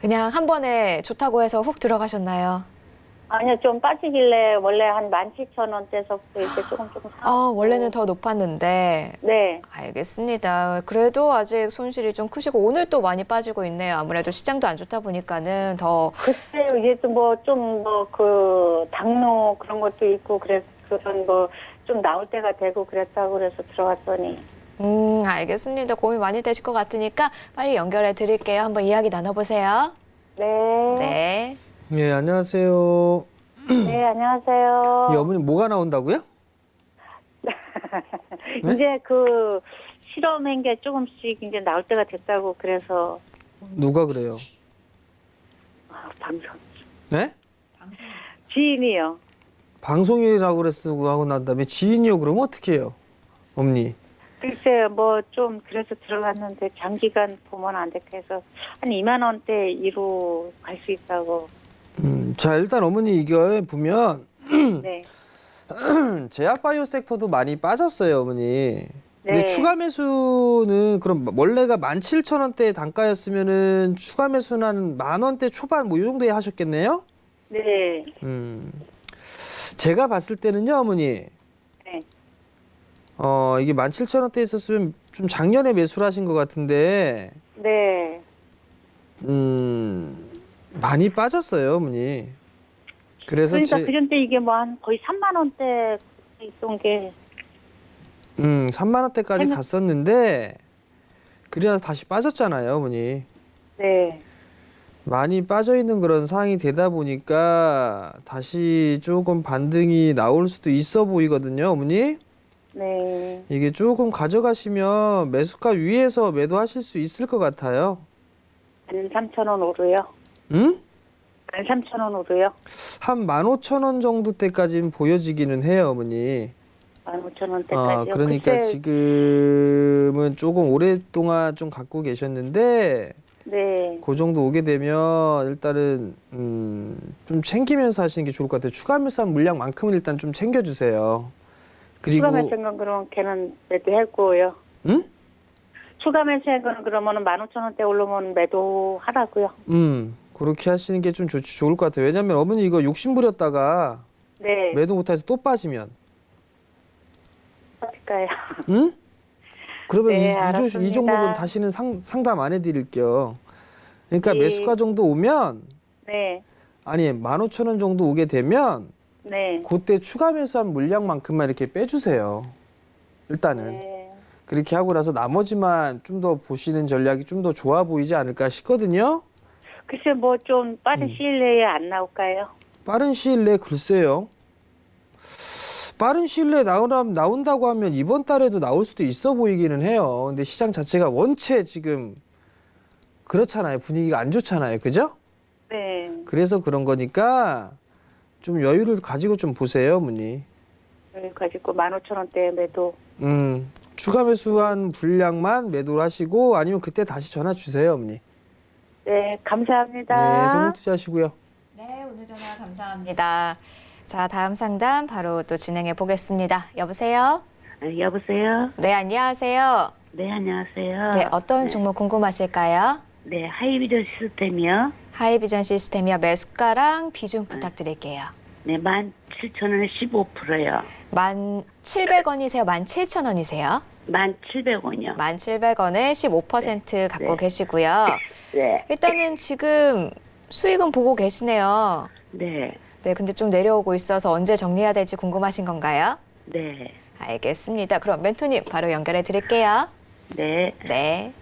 그냥 한 번에 좋다고 해서 훅 들어가셨나요? 아니요, 좀 빠지길래 원래 한 17,000원대에서부터 이렇게 조금 사고. 원래는 더 높았는데. 네. 알겠습니다. 그래도 아직 손실이 좀 크시고 오늘 또 많이 빠지고 있네요. 아무래도 시장도 안 좋다 보니까는 더. 글쎄요, 이게 또 뭐 좀 뭐 그 당뇨 그런 것도 있고 그런 거 좀 나올 때가 되고 그랬다고 그래서 들어갔더니. 알겠습니다. 고민 많이 되실 것 같으니까 빨리 연결해 드릴게요. 한번 이야기 나눠보세요. 네. 네. 예, 안녕하세요. 네, 안녕하세요. 이 어머님 뭐가 나온다고요? 네? 이제 그 실험한 게 조금씩 이제 나올 때가 됐다고 그래서 누가 그래요? 방송 네? 지인이요. 방송이라고 그랬고 하고 난 다음에 지인이요. 그러면 어떻게 해요? 어머니. 글쎄요, 뭐 좀 그래서 들어갔는데 장기간 보면 안 될까 해서 한 2만 원대 이로 갈 수 있다고. 자, 일단 어머니 이거 보면 네. 제약바이오 섹터도 많이 빠졌어요, 어머니. 근데 네. 추가 매수는 그럼 원래가 17,000원대 단가였으면은 추가 매수는 한 10,000원대 초반 뭐 이 정도에 하셨겠네요? 네. 제가 봤을 때는요, 어머니. 네. 이게 17,000원대 있었으면 좀 작년에 매수를 하신 것 같은데, 네. 많이 빠졌어요, 어머니. 그래서 그러니까 그전때 이게 뭐 한 거의 3만 원대 있던 게. 3만 원대까지 생각- 갔었는데, 그래서 다시 빠졌잖아요, 어머니. 네. 많이 빠져 있는 그런 상황이 되다 보니까 다시 조금 반등이 나올 수도 있어 보이거든요, 어머니. 네. 이게 조금 가져가시면 매수가 위에서 매도하실 수 있을 것 같아요. 13,000원 오르요. 응? 13,000원 오르요. 한 15,000원 정도 때까지는 보여지기는 해요, 어머니. 15,000원대까지요. 그러니까 지금은 조금 오랫동안 좀 갖고 계셨는데, 네. 그 정도 오게 되면 일단은 좀 챙기면서 하시는 게 좋을 것 같아요. 추가 매수한 물량만큼은 일단 좀 챙겨주세요. 그리고 추가 매수한 그러면 걔는 매도했고요. 응? 추가 매수한 거는 그러면은 15,000원대 올라오면 매도하라고요. 그렇게 하시는 게 좀 좋을 것 같아요. 왜냐면 어머니 이거 욕심 부렸다가 네. 매도 못해서 또 빠지면, 어떨까요? 응? 그러면 네, 이 알았습니다. 종목은 다시는 상담 안 해드릴게요. 그러니까 예. 매수가 정도 오면, 네. 아니 15,000원 정도 오게 되면 네. 그때 추가 매수한 물량만큼만 이렇게 빼주세요. 일단은. 네. 그렇게 하고 나서 나머지만 좀 더 보시는 전략이 좀 더 좋아 보이지 않을까 싶거든요. 글쎄 뭐 좀 빠른 시일 내에 안 나올까요? 빠른 시일 내에 글쎄요. 빠른 시일 내에 나온다고 하면 이번 달에도 나올 수도 있어 보이기는 해요. 근데 시장 자체가 원체 지금 그렇잖아요. 분위기가 안 좋잖아요. 그죠? 네. 그래서 그런 거니까 좀 여유를 가지고 좀 보세요, 어머니. 네, 가지고 15,000원대 매도. 추가 매수한 분량만 매도를 하시고 아니면 그때 다시 전화 주세요, 어머니. 네, 감사합니다. 네, 성공 투자하시고요. 네, 오늘 전화 감사합니다. 자, 다음 상담 바로 또 진행해 보겠습니다. 여보세요? 여보세요? 네, 안녕하세요. 네, 안녕하세요. 네, 어떤 종목 궁금하실까요? 네, 하이비전 시스템이요. 하이비전 시스템이요. 매수가랑 비중 부탁드릴게요. 네, 17,000원에 15%요. 1,700원이세요? 17,000원이세요? 1,700원이요. 1,700원에 15% 갖고 네. 계시고요. 네. 일단은 지금 수익은 보고 계시네요. 네. 네, 근데 좀 내려오고 있어서 언제 정리해야 될지 궁금하신 건가요? 네. 알겠습니다. 그럼 멘토님 바로 연결해 드릴게요. 네. 네.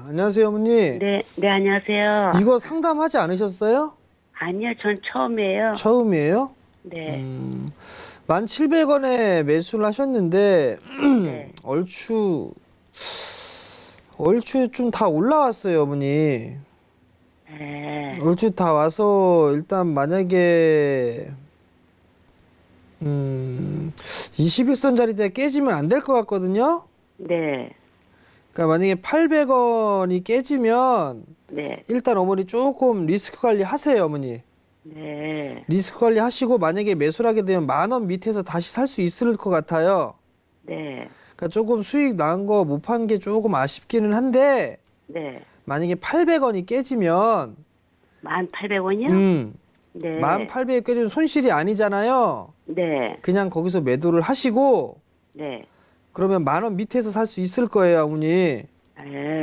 안녕하세요, 어머니. 네, 네, 안녕하세요. 이거 상담하지 않으셨어요? 아니요, 전 처음이에요. 처음이에요? 네. 1,700원에 매수를 하셨는데 네. 얼추 좀 다 올라왔어요, 어머니. 네. 얼추 다 와서 일단 만약에 21선짜리 깨지면 안 될 것 같거든요. 네. 그러니까 만약에 800원이 깨지면 네. 일단 어머니 조금 리스크 관리 하세요, 어머니. 네. 리스크 관리 하시고 만약에 매수를 하게 되면 10,000원 밑에서 다시 살 수 있을 것 같아요. 네. 그러니까 조금 수익 난 거 못 판 게 조금 아쉽기는 한데 네. 만약에 800원이 깨지면 1,800원이요? 네. 1800에 깨지면 손실이 아니잖아요. 네. 그냥 거기서 매도를 하시고 네. 그러면 10,000원 밑에서 살 수 있을 거예요, 어머니. 네.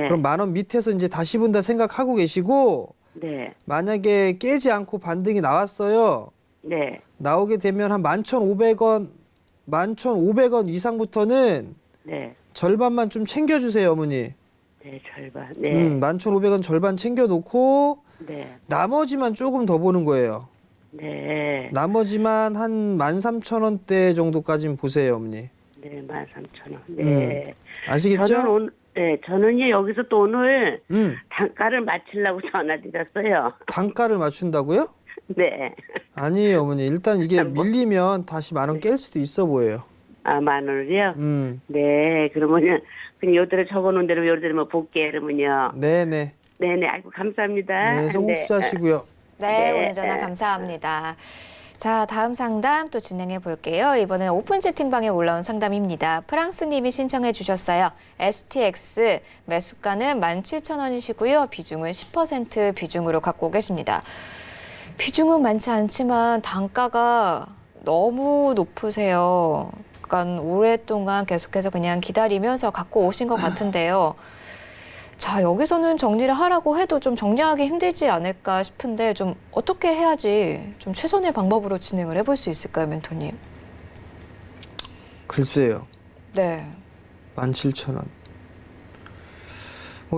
그럼 10,000원 밑에서 이제 다시 본다 생각하고 계시고 네. 만약에 깨지 않고 반등이 나왔어요. 네. 나오게 되면 한 11,500원, 11,500원 이상부터는 네. 절반만 좀 챙겨주세요, 어머니. 네. 절반. 네. 11,500원 절반 챙겨놓고 네. 나머지만 조금 더 보는 거예요. 네. 나머지만 한 13,000원대 정도까지는 보세요, 어머니. 네. 13,000원. 네. 아시겠죠? 저는요, 여기서 또 오늘 음, 단가를 맞추려고 전화드렸어요. 단가를 맞춘다고요? 네. 아니에요, 어머니. 일단 이게 뭐- 밀리면 다시 10,000원 깰 수도 있어 보여요. 아, 10,000원이요? 네. 그러면은, 그냥 요대로 적어놓은 대로 요대로 뭐 볼게, 그러면요. 네네. 네네. 아이고, 감사합니다. 네, 성공 투자하시고요. 네, 네. 오늘 전화 감사합니다. 자, 다음 상담 또 진행해 볼게요. 이번엔 오픈 채팅방에 올라온 상담입니다. 프랑스님이 신청해 주셨어요. STX 매수가는 17,000원이시고요. 비중은 10% 비중으로 갖고 계십니다. 비중은 많지 않지만 단가가 너무 높으세요. 그러니까 오랫동안 계속해서 그냥 기다리면서 갖고 오신 것 같은데요. 자, 여기서는 정리를 하라고 해도 좀 정리하기 힘들지 않을까 싶은데 좀 어떻게 해야지 좀 최선의 방법으로 진행을 해볼 수 있을까요, 멘토님? 글쎄요. 네. 17,000원.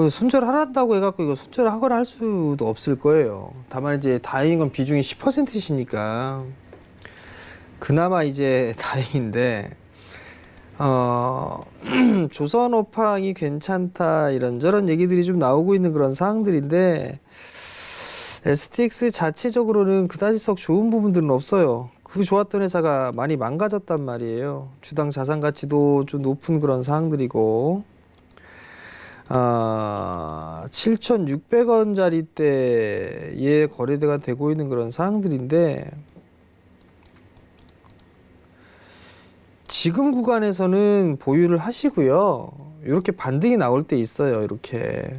손절하란다고 해갖고 이거 손절하거나 할 수도 없을 거예요. 다만 이제 다행인 건 비중이 10%시니까 그나마 이제 다행인데 조선업황이 괜찮다 이런저런 얘기들이 좀 나오고 있는 그런 상황들인데 STX 자체적으로는 그다지 썩 좋은 부분들은 없어요. 그 좋았던 회사가 많이 망가졌단 말이에요. 주당 자산 가치도 좀 높은 그런 상황들이고 7,600원짜리 때에 거래대가 되고 있는 그런 상황들인데 지금 구간에서는 보유를 하시고요. 이렇게 반등이 나올 때 있어요. 이렇게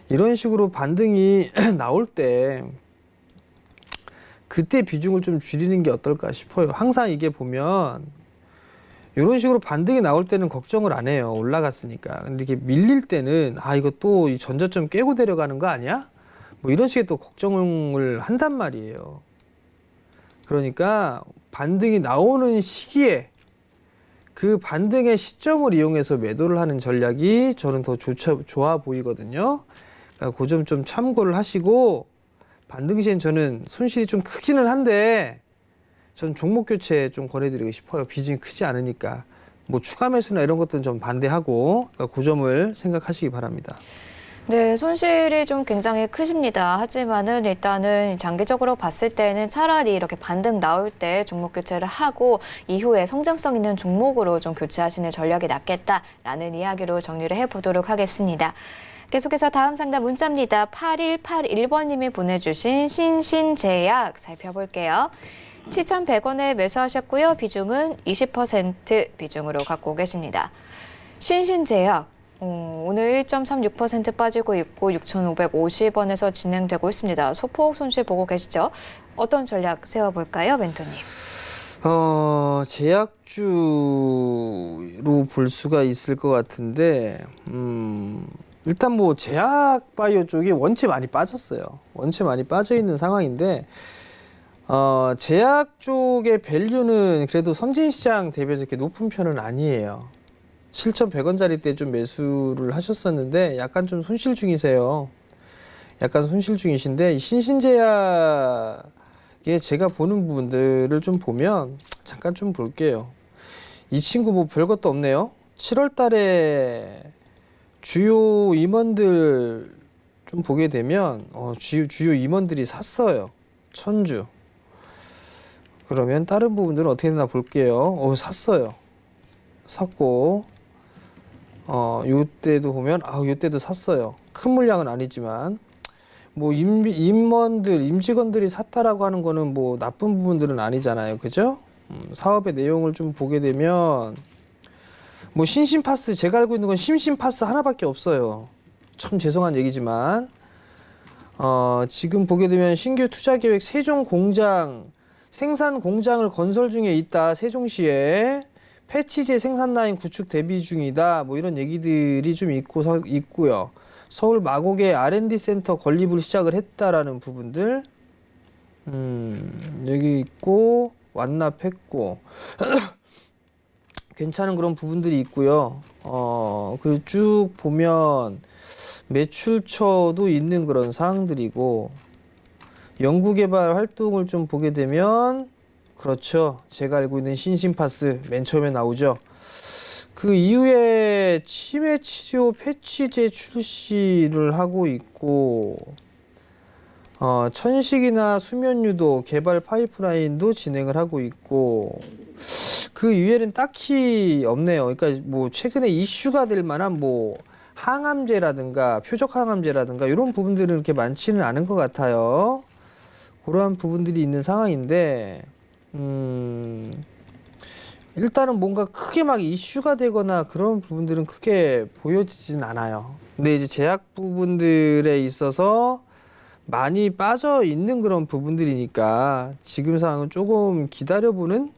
이런 식으로 반등이 나올 때 그때 비중을 좀 줄이는 게 어떨까 싶어요. 항상 이게 보면 이런 식으로 반등이 나올 때는 걱정을 안 해요. 올라갔으니까. 근데 이게 밀릴 때는 이거 또 이 전저점 깨고 내려가는 거 아니야? 뭐 이런 식의 또 걱정을 한단 말이에요. 그러니까 반등이 나오는 시기에 그 반등의 시점을 이용해서 매도를 하는 전략이 저는 더 좋아 보이거든요. 그러니까 그 점 좀 참고를 하시고 반등 시엔 저는 손실이 좀 크기는 한데 전 종목 교체 좀 권해드리고 싶어요. 비중이 크지 않으니까. 뭐 추가 매수나 이런 것들은 좀 반대하고 그러니까 그 점을 생각하시기 바랍니다. 네, 손실이 좀 굉장히 크십니다. 하지만은 일단은 장기적으로 봤을 때는 차라리 이렇게 반등 나올 때 종목 교체를 하고 이후에 성장성 있는 종목으로 좀 교체하시는 전략이 낫겠다라는 이야기로 정리를 해보도록 하겠습니다. 계속해서 다음 상담 문자입니다. 8181번님이 보내주신 신신제약 살펴볼게요. 7,100원에 매수하셨고요. 비중은 20% 비중으로 갖고 계십니다. 신신제약. 오늘 1.36% 빠지고 있고 6,550원에서 진행되고 있습니다. 소폭 손실 보고 계시죠? 어떤 전략 세워볼까요, 멘토님? 제약주로 볼 수가 있을 것 같은데 일단 뭐 제약 바이오 쪽이 원체 많이 빠졌어요. 원체 많이 빠져 있는 상황인데 제약 쪽의 밸류는 그래도 선진시장 대비해서 이렇게 높은 편은 아니에요. 7,100원짜리 때 좀 매수를 하셨었는데 약간 좀 손실 중이세요. 약간 손실 중이신데 이 신신제약에 제가 보는 부분들을 좀 보면 잠깐 좀 볼게요. 이 친구 뭐 별것도 없네요. 7월 달에 주요 임원들 좀 보게 되면 주요 임원들이 샀어요. 1,000주. 그러면 다른 부분들은 어떻게 되나 볼게요. 샀어요. 샀고 요때도 보면 요때도 샀어요. 큰 물량은 아니지만 뭐 임직원들이 샀다라고 하는 거는 뭐 나쁜 부분들은 아니잖아요. 그죠? 사업의 내용을 좀 보게 되면 뭐 신신파스 제가 알고 있는 건 신신파스 하나밖에 없어요. 참 죄송한 얘기지만 지금 보게 되면 신규 투자 계획 세종 공장 생산 공장을 건설 중에 있다. 세종시에 패치제 생산 라인 구축 대비 중이다. 뭐 이런 얘기들이 좀 있고요. 서울 마곡에 R&D 센터 건립을 시작을 했다라는 부분들 여기 있고 완납했고 괜찮은 그런 부분들이 있고요. 그리고 쭉 보면 매출처도 있는 그런 사항들이고 연구개발 활동을 좀 보게 되면 그렇죠. 제가 알고 있는 신심파스 맨 처음에 나오죠. 그 이후에 치매 치료 패치제 출시를 하고 있고 천식이나 수면 유도 개발 파이프라인도 진행을 하고 있고 그 이외에는 딱히 없네요. 그러니까 뭐 최근에 이슈가 될 만한 뭐 항암제라든가 표적 항암제라든가 이런 부분들은 그렇게 많지는 않은 것 같아요. 그러한 부분들이 있는 상황인데 일단은 뭔가 크게 막 이슈가 되거나 그런 부분들은 크게 보여지진 않아요. 근데 이제 제약 부분들에 있어서 많이 빠져 있는 그런 부분들이니까 지금 상황은 조금 기다려보는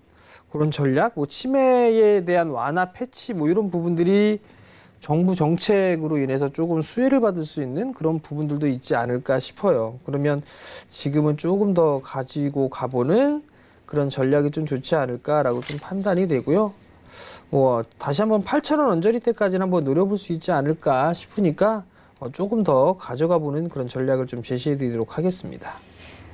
그런 전략, 뭐 치매에 대한 완화 패치 뭐 이런 부분들이 정부 정책으로 인해서 조금 수혜를 받을 수 있는 그런 부분들도 있지 않을까 싶어요. 그러면 지금은 조금 더 가지고 가보는 그런 전략이 좀 좋지 않을까라고 좀 판단이 되고요. 뭐 다시 한번 8,000원 언저리 때까지는 한번 노려볼 수 있지 않을까 싶으니까 조금 더 가져가 보는 그런 전략을 좀 제시해 드리도록 하겠습니다.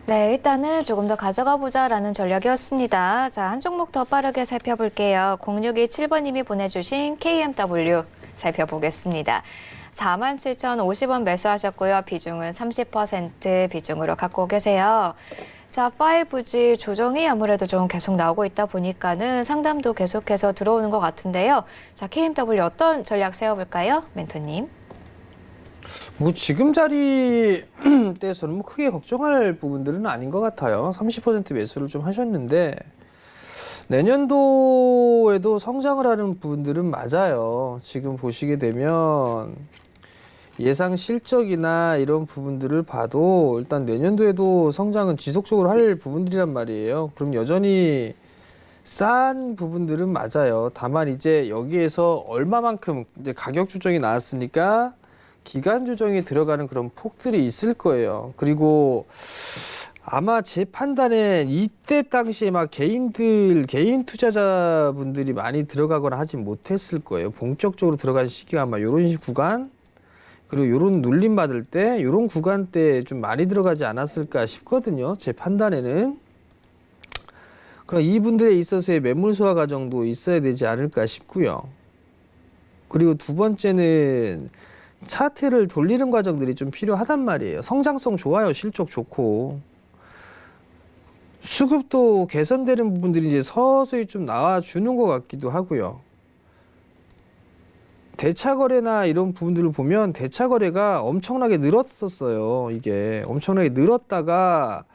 네, 일단은 조금 더 가져가 보자라는 전략이었습니다. 자, 한 종목 더 빠르게 살펴볼게요. 0627번님이 보내주신 KMW 살펴보겠습니다. 47,050원 매수하셨고요. 비중은 30% 비중으로 갖고 계세요. 자, 5G 조정이 아무래도 좀 계속 나오고 있다 보니까는 상담도 계속해서 들어오는 것 같은데요. 자, KMW 어떤 전략 세워볼까요? 멘토님. 뭐 지금 자리 때에서는 뭐 크게 걱정할 부분들은 아닌 것 같아요. 30% 매수를 좀 하셨는데 내년도에도 성장을 하는 부분들은 맞아요. 지금 보시게 되면 예상 실적이나 이런 부분들을 봐도 일단 내년도에도 성장은 지속적으로 할 부분들이란 말이에요. 그럼 여전히 싼 부분들은 맞아요. 다만 이제 여기에서 얼마만큼 이제 가격 조정이 나왔으니까 기간 조정이 들어가는 그런 폭들이 있을 거예요. 그리고 아마 제 판단엔 이때 당시에 막 개인 투자자분들이 많이 들어가거나 하지 못했을 거예요. 본격적으로 들어간 시기가 아마 요런 구간, 그리고 요런 눌림 받을 때, 요런 구간 때 좀 많이 들어가지 않았을까 싶거든요. 제 판단에는. 그럼 이분들에 있어서의 매물 소화 과정도 있어야 되지 않을까 싶고요. 그리고 두 번째는 차트를 돌리는 과정들이 좀 필요하단 말이에요. 성장성 좋아요. 실적 좋고. 수급도 개선되는 부분들이 이제 서서히 좀 나와주는 것 같기도 하고요. 대차 거래나 이런 부분들을 보면 대차 거래가 엄청나게 늘었었어요. 이게 엄청나게 늘었다가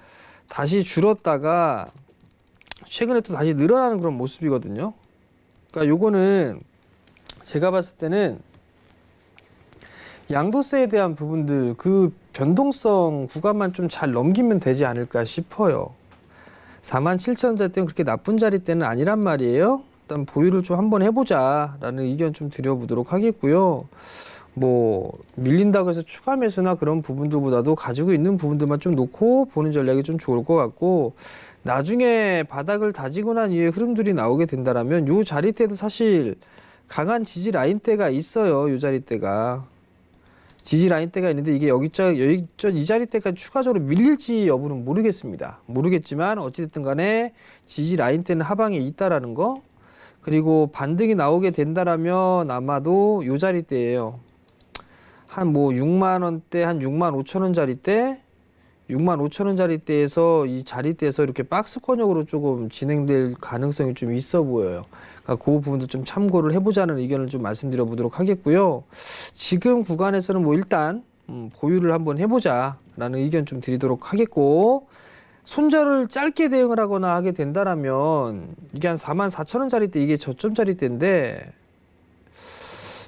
다시 줄었다가 최근에 또 다시 늘어나는 그런 모습이거든요. 그러니까 요거는 제가 봤을 때는 양도세에 대한 부분들 그 변동성 구간만 좀 잘 넘기면 되지 않을까 싶어요. 47,000원대 때는 그렇게 나쁜 자리 때는 아니란 말이에요. 일단 보유를 좀 한번 해보자라는 의견 좀 드려보도록 하겠고요. 뭐 밀린다고 해서 추가 매수나 그런 부분들보다도 가지고 있는 부분들만 좀 놓고 보는 전략이 좀 좋을 것 같고, 나중에 바닥을 다지고 난 이후에 흐름들이 나오게 된다라면 요 자리 때도 사실 강한 지지 라인 때가 있어요. 요 자리 때가. 지지 라인 때가 있는데 이게 이 자리 때까지 추가적으로 밀릴지 여부는 모르겠습니다. 모르겠지만 어찌됐든 간에 지지 라인 때는 하방에 있다라는 거, 그리고 반등이 나오게 된다라면 아마도 요 자리 때예요. 한 뭐 6만 원대, 한 6만 5천 원 자리 때, 6만 5천 원 자리 때에서 이 자리 때에서 이렇게 박스권역으로 조금 진행될 가능성이 좀 있어 보여요. 그러니까 그 부분도 좀 참고를 해보자는 의견을 좀 말씀드려 보도록 하겠고요. 지금 구간에서는 뭐 일단 보유를 한번 해보자라는 의견 좀 드리도록 하겠고, 손절을 짧게 대응을 하거나 하게 된다라면 이게 한 44,000원짜리 때 이게 저점 자리 때인데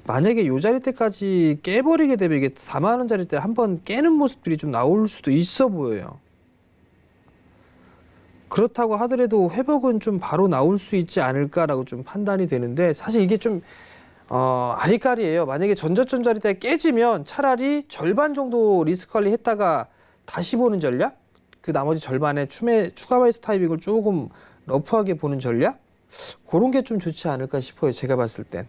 만약에 요 자리 때까지 깨버리게 되면 이게 4만 원짜리 때 한번 깨는 모습들이 좀 나올 수도 있어 보여요. 그렇다고 하더라도 회복은 좀 바로 나올 수 있지 않을까라고 좀 판단이 되는데, 사실 이게 좀 아리까리예요. 만약에 전저점 자리 때 깨지면 차라리 절반 정도 리스크 관리 했다가 다시 보는 전략, 그 나머지 절반에 추가 바이스 타이밍을 조금 러프하게 보는 전략, 그런 게 좀 좋지 않을까 싶어요. 제가 봤을 땐.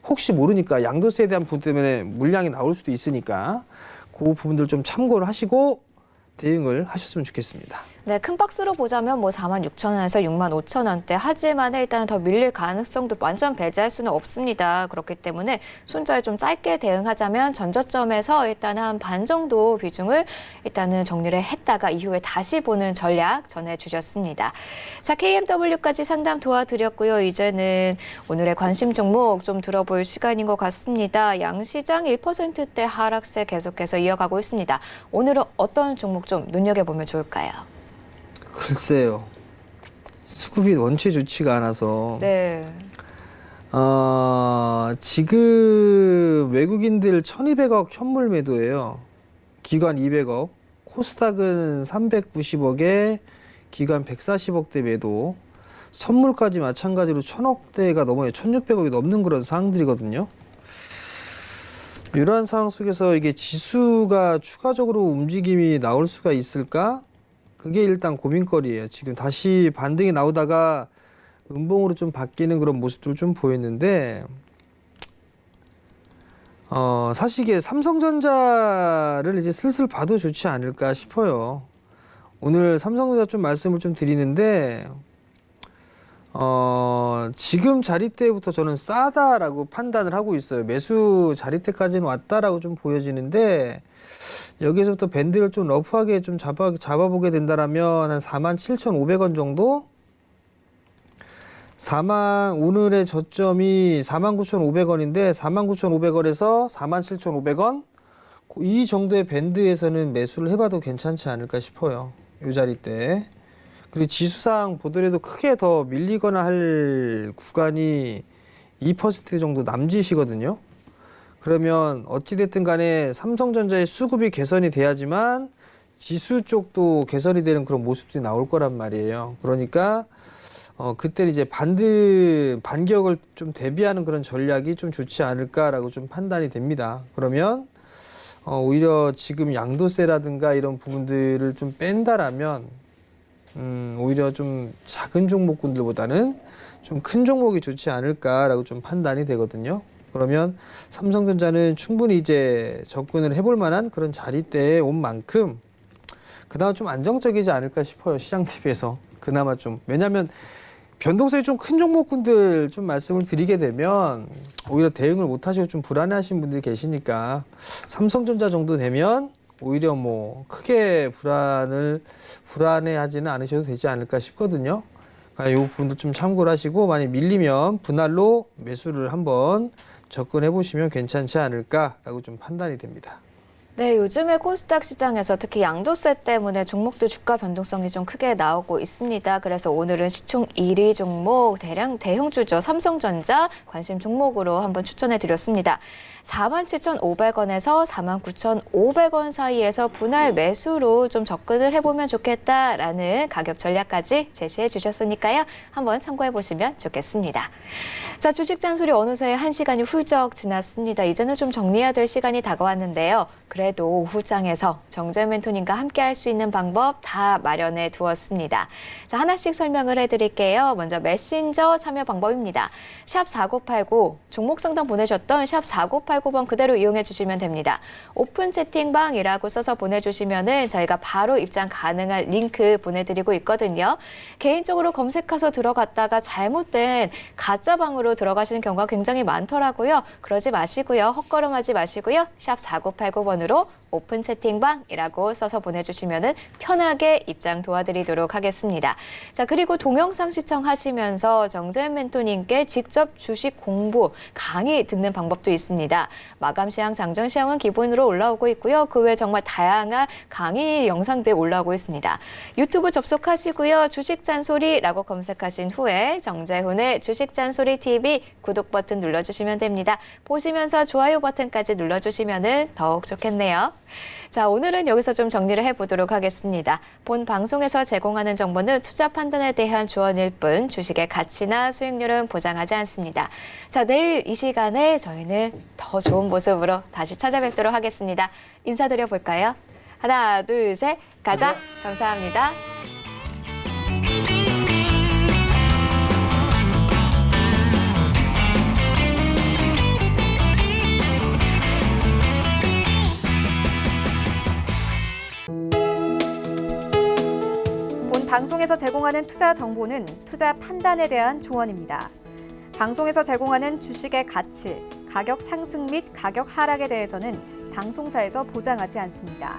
혹시 모르니까 양도세에 대한 부분 때문에 물량이 나올 수도 있으니까 그 부분들 좀 참고를 하시고 대응을 하셨으면 좋겠습니다. 네, 큰 박스로 보자면 뭐 46,000원에서 65,000원대. 하지만 일단 더 밀릴 가능성도 완전 배제할 수는 없습니다. 그렇기 때문에 손절 좀 짧게 대응하자면 전저점에서 일단 한 반 정도 비중을 일단은 정리를 했다가 이후에 다시 보는 전략 전해주셨습니다. 자, KMW까지 상담 도와드렸고요. 이제는 오늘의 관심 종목 좀 들어볼 시간인 것 같습니다. 양시장 1%대 하락세 계속해서 이어가고 있습니다. 오늘은 어떤 종목 좀 눈여겨보면 좋을까요? 글쎄요. 수급이 원체 좋지가 않아서. 네. 지금 외국인들 1,200억 현물 매도예요. 기관 200억, 코스닥은 390억에 기관 140억대 매도, 선물까지 마찬가지로 1,000억대가 넘어요. 1,600억이 넘는 그런 상황들이거든요. 이러한 상황 속에서 이게 지수가 추가적으로 움직임이 나올 수가 있을까? 그게 일단 고민거리예요. 지금 다시 반등이 나오다가 음봉으로 좀 바뀌는 그런 모습들 좀 보였는데, 사실 이게 삼성전자를 이제 슬슬 봐도 좋지 않을까 싶어요. 오늘 삼성전자 좀 말씀을 좀 드리는데, 지금 자리대부터 저는 싸다라고 판단을 하고 있어요. 매수 자리대까지는 왔다라고 좀 보여지는데, 여기서부터 밴드를 좀 러프하게 좀 잡아보게 된다라면 한 47,500원 정도? 오늘의 저점이 49,500원인데 49,500원에서 47,500원? 이 정도의 밴드에서는 매수를 해봐도 괜찮지 않을까 싶어요. 이 자리대. 그리고 지수상 보더라도 크게 더 밀리거나 할 구간이 2% 정도 남짓이거든요. 그러면 어찌됐든 간에 삼성전자의 수급이 개선이 돼야지만 지수 쪽도 개선이 되는 그런 모습들이 나올 거란 말이에요. 그러니까 그때 이제 반격을 좀 대비하는 그런 전략이 좀 좋지 않을까라고 좀 판단이 됩니다. 그러면 오히려 지금 양도세라든가 이런 부분들을 좀 뺀다라면 오히려 좀 작은 종목군들보다는 좀 큰 종목이 좋지 않을까라고 좀 판단이 되거든요. 그러면 삼성전자는 충분히 이제 접근을 해볼 만한 그런 자리대에 온 만큼 그나마 좀 안정적이지 않을까 싶어요. 시장 대비해서. 그나마 좀. 왜냐하면 변동성이 좀 큰 종목군들 좀 말씀을 드리게 되면 오히려 대응을 못하시고 좀 불안해하시는 분들이 계시니까 삼성전자 정도 되면 오히려 뭐 크게 불안해하지는 않으셔도 되지 않을까 싶거든요. 그러니까 이 부분도 좀 참고를 하시고 만약 밀리면 분할로 매수를 한번 접근해 보시면 괜찮지 않을까라고 좀 판단이 됩니다. 네, 요즘에 코스닥 시장에서 특히 양도세 때문에 종목들 주가 변동성이 좀 크게 나오고 있습니다. 그래서 오늘은 시총 1위 종목, 대형주죠. 삼성전자 관심 종목으로 한번 추천해 드렸습니다. 47,500원에서 49,500원 사이에서 분할 매수로 좀 접근을 해보면 좋겠다라는 가격 전략까지 제시해 주셨으니까요. 한번 참고해 보시면 좋겠습니다. 자, 주식 잔소리 어느새 1시간이 훌쩍 지났습니다. 이제는 좀 정리해야 될 시간이 다가왔는데요. 그래도 오후장에서 정재 멘토님과 함께 할 수 있는 방법 다 마련해 두었습니다. 자, 하나씩 설명을 해드릴게요. 먼저 메신저 참여 방법입니다. 샵 4989, 종목 상담 보내셨던 샵 4989번 그대로 이용해 주시면 됩니다. 오픈 채팅방이라고 써서 보내주시면은 저희가 바로 입장 가능한 링크 보내드리고 있거든요. 개인적으로 검색해서 들어갔다가 잘못된 가짜 방으로 들어가시는 경우가 굉장히 많더라고요. 그러지 마시고요. 헛걸음하지 마시고요. 샵 4989번으로 오픈 채팅방이라고 써서 보내주시면 편하게 입장 도와드리도록 하겠습니다. 자, 그리고 동영상 시청하시면서 정재현 멘토님께 직접 주식 공부, 강의 듣는 방법도 있습니다. 마감 시황, 장전 시황은 기본으로 올라오고 있고요. 그 외에 정말 다양한 강의 영상들 올라오고 있습니다. 유튜브 접속하시고요. 주식 잔소리라고 검색하신 후에 정재훈의 주식 잔소리 TV 구독 버튼 눌러주시면 됩니다. 보시면서 좋아요 버튼까지 눌러주시면 더욱 좋겠네요. 자, 오늘은 여기서 좀 정리를 해보도록 하겠습니다. 본 방송에서 제공하는 정보는 투자 판단에 대한 조언일 뿐 주식의 가치나 수익률은 보장하지 않습니다. 자, 내일 이 시간에 저희는 더 좋은 모습으로 다시 찾아뵙도록 하겠습니다. 인사드려 볼까요? 하나, 둘, 셋, 가자. 감사합니다. 본 방송에서 제공하는 투자 정보는 투자 판단에 대한 조언입니다. 방송에서 제공하는 주식의 가치, 가격 상승 및 가격 하락에 대해서는 방송사에서 보장하지 않습니다.